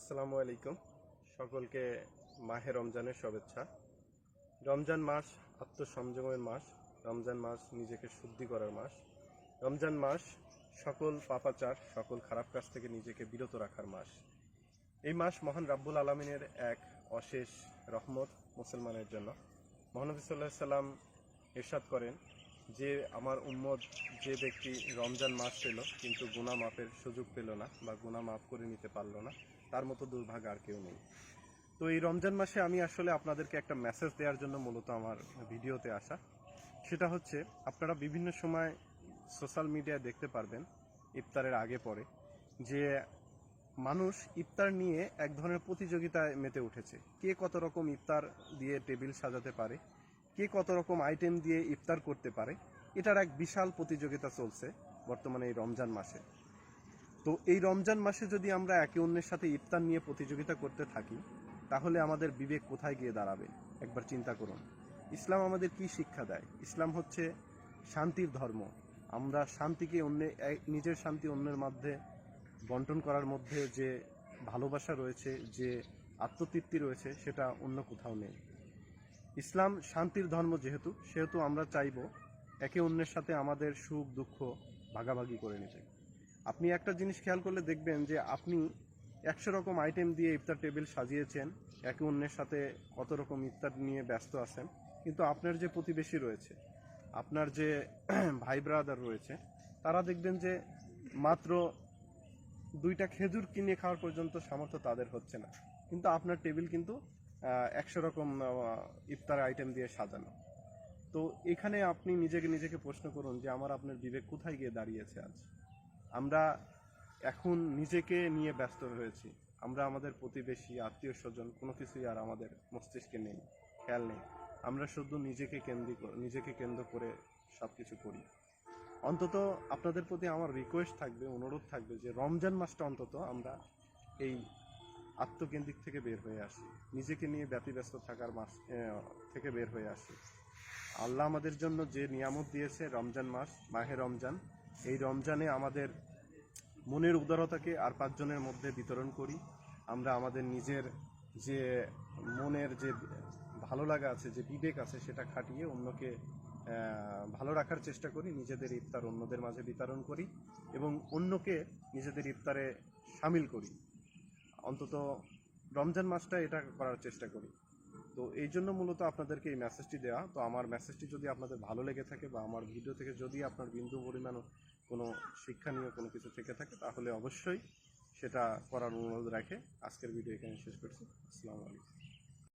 আসসালামু আলাইকুম। সকলকে মাহে রমজানের শুভেচ্ছা। রমজান মাস আত্মসংযমের মাস। রমজান মাস নিজেকে শুদ্ধি করার মাস। রমজান মাস সকল পাপাচার, সকল খারাপ কাজ থেকে নিজেকে বিরত রাখার মাস। এই মাস মহান রাব্বুল আলামিনের এক অশেষ রহমত মুসলমানের জন্য। মহানবী সাল্লাল্লাহু আলাইহি সাল্লাম ইরশাদ করেন যে আমার উম্মত যে ব্যক্তি রমজান মাস পেল কিন্তু গুনাহ মাফের সুযোগ পেল না বা গুনাহ মাফ করে নিতে পারল না, তার মতো দুর্ভাগ্য আর কেউ নেই। তো এই রমজান মাসে আমি আসলে আপনাদেরকে একটা মেসেজ দেওয়ার জন্য মূলত আমার ভিডিওতে আসা। সেটা হচ্ছে, আপনারা বিভিন্ন সময় সোশ্যাল মিডিয়ায় দেখতে পারবেন ইফতারের আগে পরে যে মানুষ ইফতার নিয়ে এক ধরনের প্রতিযোগিতায় মেতে উঠেছে। কে কত রকম ইফতার দিয়ে টেবিল সাজাতে পারে, কে কত রকম আইটেম দিয়ে ইফতার করতে পারে, এটার এক বিশাল প্রতিযোগিতা চলছে বর্তমানে এই রমজান মাসে। তো এই রমজান মাসে যদি আমরা একে অন্যের সাথে ইফতার নিয়ে প্রতিযোগিতা করতে থাকি, তাহলে আমাদের বিবেক কোথায় গিয়ে দাঁড়াবে একবার চিন্তা করুন। ইসলাম আমাদের কি শিক্ষা দেয়? ইসলাম হচ্ছে শান্তির ধর্ম। আমরা শান্তিকে নিজের শান্তি অন্যের মধ্যে বন্টন করার মধ্যে যে ভালোবাসা রয়েছে, যে আত্মতৃপ্তি রয়েছে, সেটা অন্য কোথাও নেই। ইসলাম শান্তির ধর্ম সেহেতু আমরা চাইব একে অন্যের সাথে আমাদের সুখ দুঃখ ভাগাভাগি করে নিতে। আপনি একটা জিনিস খেয়াল করলে দেখবেন যে আপনি 100 রকম আইটেম দিয়ে ইফতার টেবিল সাজিয়েছেন, একে অন্যের সাথে কত রকম ইফতার নিয়ে ব্যস্ত আছেন, কিন্তু আপনার যে প্রতিবেশী রয়েছে, আপনার যে ভাই ব্রাদার রয়েছে, তারা দেখবেন যে মাত্র 2টা খেজুর কিনে খাওয়ার পর্যন্ত সামর্থ্য তাদের হচ্ছে না, কিন্তু আপনার টেবিল কিন্তু 100 রকম ইফতার আইটেম দিয়ে সাজানো। তো এখানে আপনি নিজেকে প্রশ্ন করুন যে আপনার বিবেক কোথায় গিয়ে দাঁড়িয়েছে আজ? আমরা এখন নিজেকে নিয়ে ব্যস্ত রয়েছি। আমরা আমাদের প্রতিবেশী, আত্মীয় স্বজন কোনো কিছুই আর আমাদের মস্তিষ্কে নেই, খেয়াল নেই। আমরা শুধু নিজেকে কেন্দ্র করে সব কিছু করি। অন্তত আপনাদের প্রতি আমার রিকোয়েস্ট থাকবে, অনুরোধ থাকবে যে রমজান মাসটা অন্তত আমরা এই আত্মকেন্দ্রিক থেকে বের হয়ে আসি, নিজেকে নিয়ে ব্যতিব্যস্ত থাকার মাস থেকে বের হয়ে আসি। আল্লাহ আমাদের জন্য যে নিয়ামত দিয়েছে রমজান মাস, মাহে রমজান, এই রমজানে আমাদের মনের উদারতাকে আর 5 জনের মধ্যে বিতরণ করি। আমরা আমাদের নিজের যে মনের যে ভালো লাগা আছে, যে বিবেক আছে, সেটা খাটিয়ে অন্যকে ভালো রাখার চেষ্টা করি। নিজেদের ইফতার অন্যদের মাঝে বিতরণ করি এবং অন্যকে নিজেদের ইফতারে সামিল করি। অন্তত রমজান মাসটা এটা করার চেষ্টা করি। তো এই জন্য মূলত আপনাদেরকে এই মেসেজটি দেওয়া। তো আমার মেসেজটি যদি আপনাদের ভালো লেগে থাকে বা আমার ভিডিও থেকে যদি আপনার বিন্দু পরিমাণও কোনো শিক্ষণীয় কোনো কিছু থেকে থাকে, তাহলে অবশ্যই সেটা করার অনুরোধ রাখে আজকের ভিডিও এখানে শেষ করছি। আসসালামু আলাইকুম।